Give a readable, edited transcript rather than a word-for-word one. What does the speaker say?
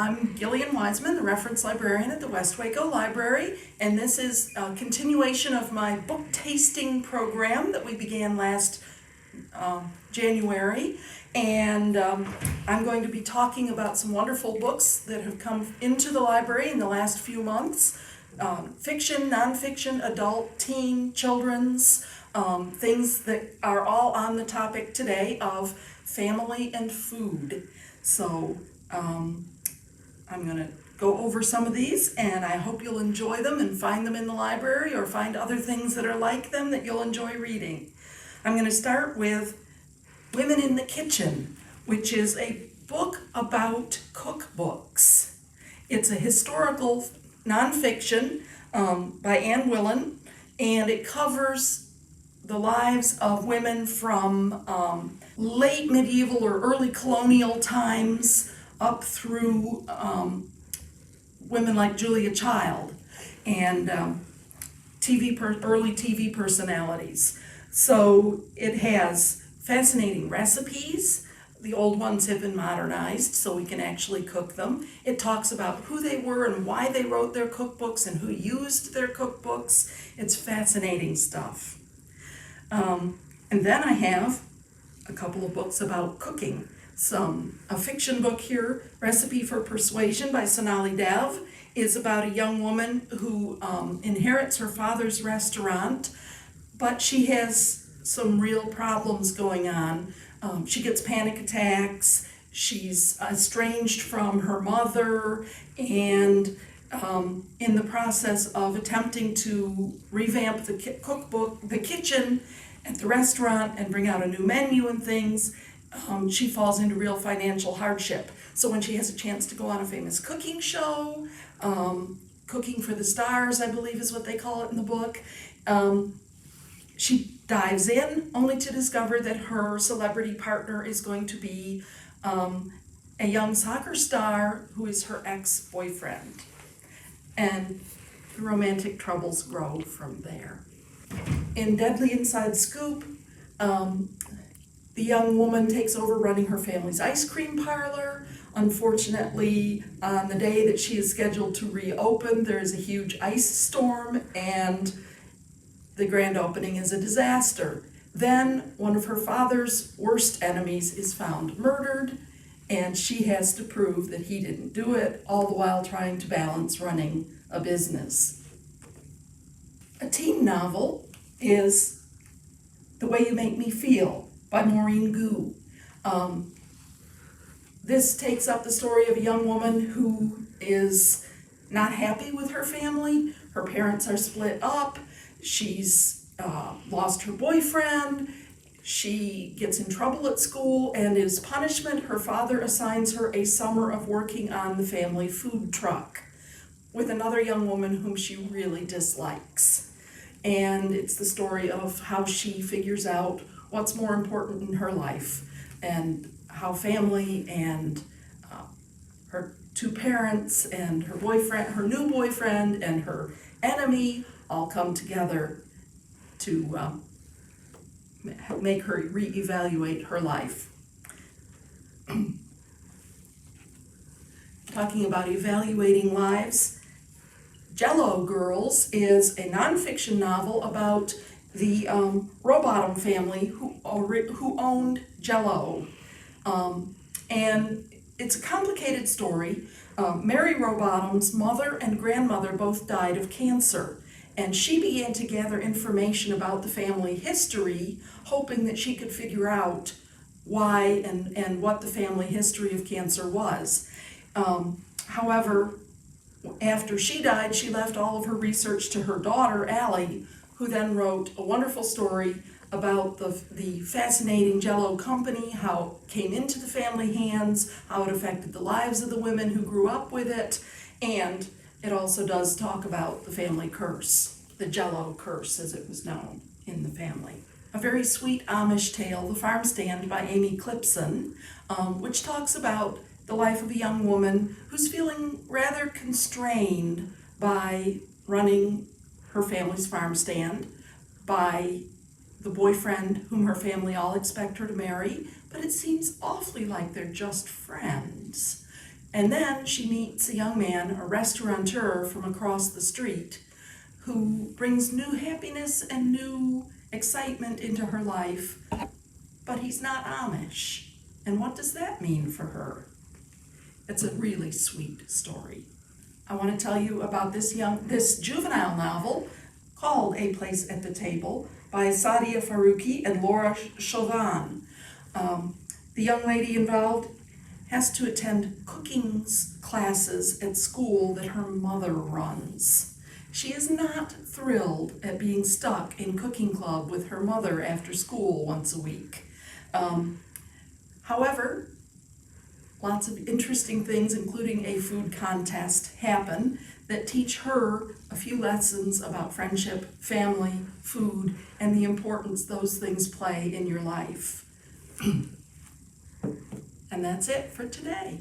I'm Gillian Wiseman, the reference librarian at the West Waco Library, and this is a continuation of my book tasting program that we began last January. And I'm going to be talking about some wonderful books that have come into the library in the last few months. Fiction, nonfiction, adult, teen, children's, things that are all on the topic today of family and food. So I'm going to go over some of these, and I hope you'll enjoy them and find them in the library or find other things that are like them that you'll enjoy reading. I'm going to start with Women in the Kitchen, which is a book about cookbooks. It's a historical nonfiction by Anne Willan, and it covers the lives of women from late medieval or early colonial times up through women like Julia Child and early TV personalities. So it has fascinating recipes. The old ones have been modernized so we can actually cook them. It talks about who they were and why they wrote their cookbooks and who used their cookbooks. It's fascinating stuff. And then I have a couple of books about cooking. A fiction book here, Recipe for Persuasion by Sonali Dev, is about a young woman who inherits her father's restaurant, but she has some real problems going on. She gets panic attacks, she's estranged from her mother, and in the process of attempting to revamp the kitchen at the restaurant and bring out a new menu and things, she falls into real financial hardship. So when she has a chance to go on a famous cooking show, Cooking for the Stars, I believe is what they call it in the book, she dives in only to discover that her celebrity partner is going to be a young soccer star who is her ex-boyfriend. And the romantic troubles grow from there. In Deadly Inside Scoop, the young woman takes over running her family's ice cream parlor. Unfortunately, on the day that she is scheduled to reopen, there is a huge ice storm and the grand opening is a disaster. Then one of her father's worst enemies is found murdered, and she has to prove that he didn't do it, all the while trying to balance running a business. A teen novel is The Way You Make Me Feel by Maureen Gu. This takes up the story of a young woman who is not happy with her family. Her parents are split up. She's lost her boyfriend. She gets in trouble at school, and as punishment, her father assigns her a summer of working on the family food truck with another young woman whom she really dislikes. And it's the story of how she figures out what's more important in her life and how family and her two parents and her boyfriend, her new boyfriend, and her enemy all come together to make her reevaluate her life. Talking about evaluating lives, Jello Girls is a nonfiction novel about the Rowbottom family who owned Jello. And it's a complicated story. Mary Rowbottom's mother and grandmother both died of cancer. And she began to gather information about the family history, hoping that she could figure out why and what the family history of cancer was. However, after she died, she left all of her research to her daughter, Allie, who then wrote a wonderful story about the fascinating Jello company, how it came into the family hands, how it affected the lives of the women who grew up with it, and it also does talk about the family curse, the Jello curse as it was known in the family. A very sweet Amish tale, The Farm Stand by Amy Clipson, which talks about the life of a young woman who's feeling rather constrained by running her family's farm stand, by the boyfriend whom her family all expect her to marry, but it seems awfully like they're just friends. And then she meets a young man, a restaurateur from across the street, who brings new happiness and new excitement into her life, but he's not Amish. And what does that mean for her? It's a really sweet story. I want to tell you about this juvenile novel called A Place at the Table by Sadia Faruqi and Laura Chauvin. The young lady involved has to attend cooking classes at school that her mother runs. She is not thrilled at being stuck in cooking club with her mother after school once a week. However, lots of interesting things, including a food contest, happen that teach her a few lessons about friendship, family, food, and the importance those things play in your life. And that's it for today.